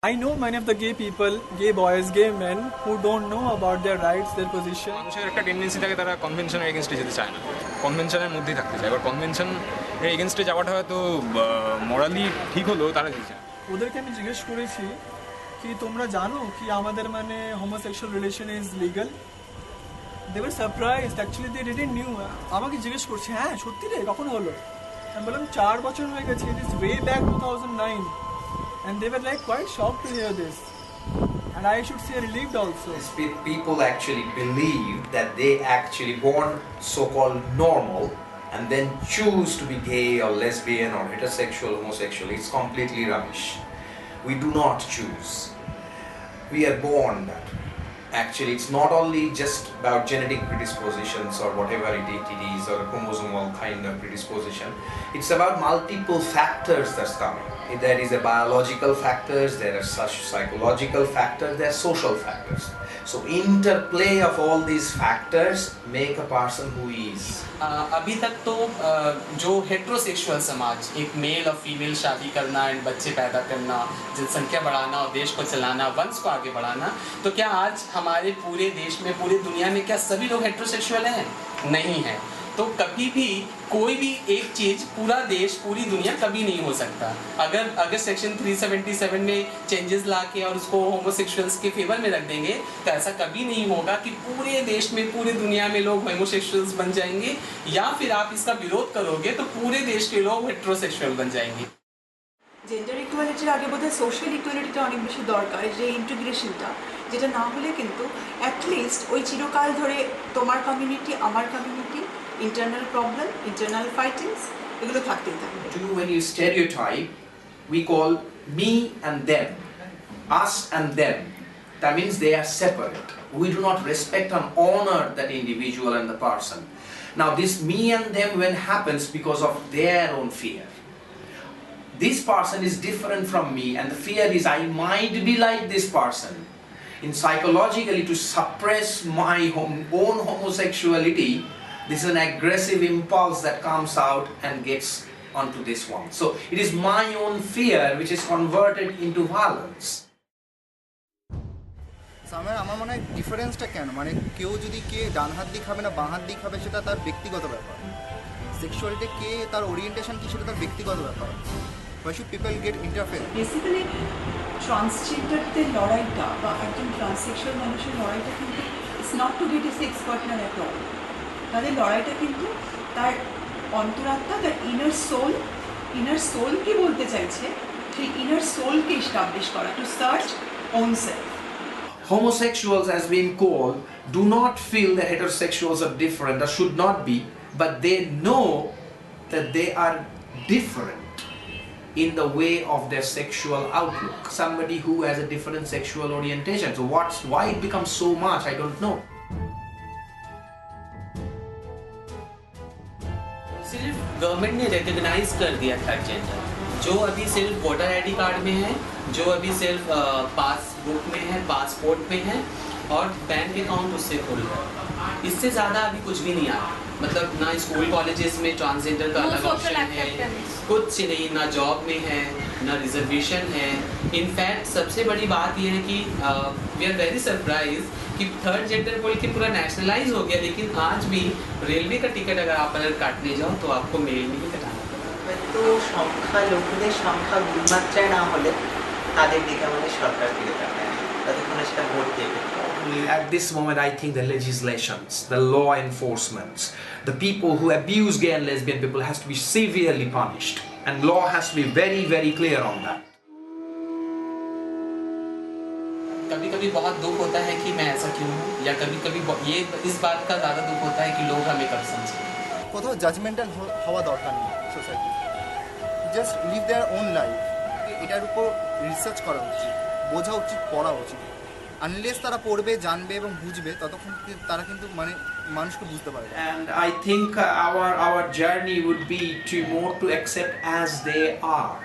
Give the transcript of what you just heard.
I know many of the gay people, gay boys, gay men who don't know about their rights, their position. মানুষের একটা tendency থাকে তারা কনভেনশনের এগেনস্টে যেতে চায় না, কনভেনশনের মধ্যেই থাকতে চায়। এবার কনভেনশন এগেনস্টে যাওয়াটা হয়তো মরালি ঠিক হলেও তারা দিচ্ছে। ওদেরকে আমি জিজ্ঞেস করেছি কি তোমরা জানো কি আমাদের মানে homosexual relation is legal. They were surprised, actually they didn't knew. আমাকে জিজ্ঞেস করছে হ্যাঁ সত্যি রে কখন হলো। আমি বললাম 4 বছর হয়ে গেছে, it is way back 2009, and they were like quite shocked to hear this, and I should say relieved also. People actually believe that they actually born so-called normal and then choose to be gay or lesbian or heterosexual, homosexual. It's completely rubbish. We do not choose. We are born that. Actually, it's not only just about genetic predispositions or whatever it is, or a chromosomal kind of predisposition. It's about multiple factors that's coming. There is a biological factors, there are such psychological factors, there are social factors. So interplay of all these factors make a person who he is. अभी तक तो जो heterosexual समाज, एक mail और female शादी करना and बच्चे पैदा करना, जनसंख्या बढ़ाना और देश को चलाना, वंश को आगे बढ़ाना, तो क्या आज हमारे पूरे देश में, पूरी दुनिया में क्या सभी लोग हेट्रोसेक्सुअल हैं? नहीं है। तो कभी भी कोई भी एक चीज़ पूरा देश, पूरी दुनिया कभी नहीं हो सकता। अगर सेक्शन 377 में चेंजेस ला के और उसको होमोसेक्सुअल्स के फेवर में रख देंगे तो ऐसा कभी नहीं होगा कि पूरे देश में, पूरे दुनिया में लोग होमोसेक्सुअल्स बन जाएंगे, या फिर आप इसका विरोध करोगे तो पूरे देश के लोग हेट्रोसेक्सुअल बन जाएंगे। জেন্ডার ইকুয়ালিটির আগে বোধহয় সোশ্যাল ইকুয়ালিটিটা অনেক বেশি দরকার, যে ইন্টিগ্রেশনটা, যেটা না হলে কিন্তু অ্যাটলিস্ট ওই চিরকাল ধরে তোমার কমিউনিটি আমার কমিউনিটি, ইন্টারনাল প্রবলেম, ইন্টারনাল ফাইটিংস, এগুলো থাকতেই থাকবে। When you stereotype, we call me and them, us and them. That means they are separate. We do not respect and honor that individual and the person. Now this me and them when happens because of their own fear. This person is different from me and the fear is I might be like this person. In psychologically, to suppress my own homosexuality, this is an aggressive impulse that comes out and gets onto this one. So it is my own fear which is converted into violence. আমার মনে হয় ডিফারেন্সটা কেন, মানে কেউ যদি কে ডান হাত দিয়ে খাবে না বাঁ হাত দিয়ে খাবে সেটা তার ব্যক্তিগত ব্যাপার। সেক্সুয়ালিটি কে তার ওরিয়েন্টেশন কি সেটা তার ব্যক্তিগত ব্যাপার। Why should people get interfere? Basically ট্রান্সজেন্ডারদের লড়াইটা বা একজন ট্রান্সসেক্সুয়াল মানুষের লড়াইটা কিন্তু it's not to get a sex partner at all. তাদের লড়াইটা কিন্তু তার অন্তরাত্মা, তার ইনার সোল কি বলতে চাইছে সেই ইনার সোলকে এস্টাবলিশ করা, to search own self. Homosexuals, as being called, do not feel that heterosexuals are different or should not be, but they know that they are different in the way of their sexual outlook. Somebody who has a different sexual orientation. So why it becomes so much, I don't know. सिर्फ government ने recognise कर दिया third gender, जो अभी सिर्फ voter ID card में है, जो अभी सिर्फ पासबुक में है, पासपोर्ट में है, और बैंक अकाउंट उससे खुल रहा है। इससे ज़्यादा अभी कुछ भी नहीं आया। मतलब ना स्कूल कॉलेजेस में ट्रांसजेंडर का अलग ऑप्शन है, कुछ नहीं, ना जॉब में है, ना रिजर्वेशन है। इनफैक्ट सबसे बड़ी बात यह है कि वी आर वेरी सरप्राइज कि थर्ड जेंडर बोल के पूरा नेशनलाइज हो गया, लेकिन आज भी रेलवे का टिकट अगर काटने जाओ तो आपको मेल में ही कटाना पड़ेगा। তো সংখ্যালঘুদের সংখ্যা গুণমাত্রায় না হলে তাদের দিকে আমাদের সরকার ফিরে তাকায়, ততক্ষণে সেটা ভোট দেবে। At this moment, I think the legislations, the law enforcements, the people who abuse gay and lesbian people has to be severely punished, and law has to be very, very clear on that. कभी कभी बहुत दुख होता है कि मैं ऐसा क्यों हूँ, या कभी कभी ये इस बात का ज़्यादा दुख होता है कि लोग हमें कब समझें। কোথাও জাজমেন্টাল হওয়া দরকার নেই society, just live their own life. এটার উপর রিসার্চ করা উচিত, বোঝা উচিত, পড়া উচিত। আনলেস তারা পড়বে, জানবে এবং বুঝবে, ততক্ষণ তারা কিন্তু মানে মানুষকে বুঝতে পারবে। And I think our journey would be to more to accept as they are.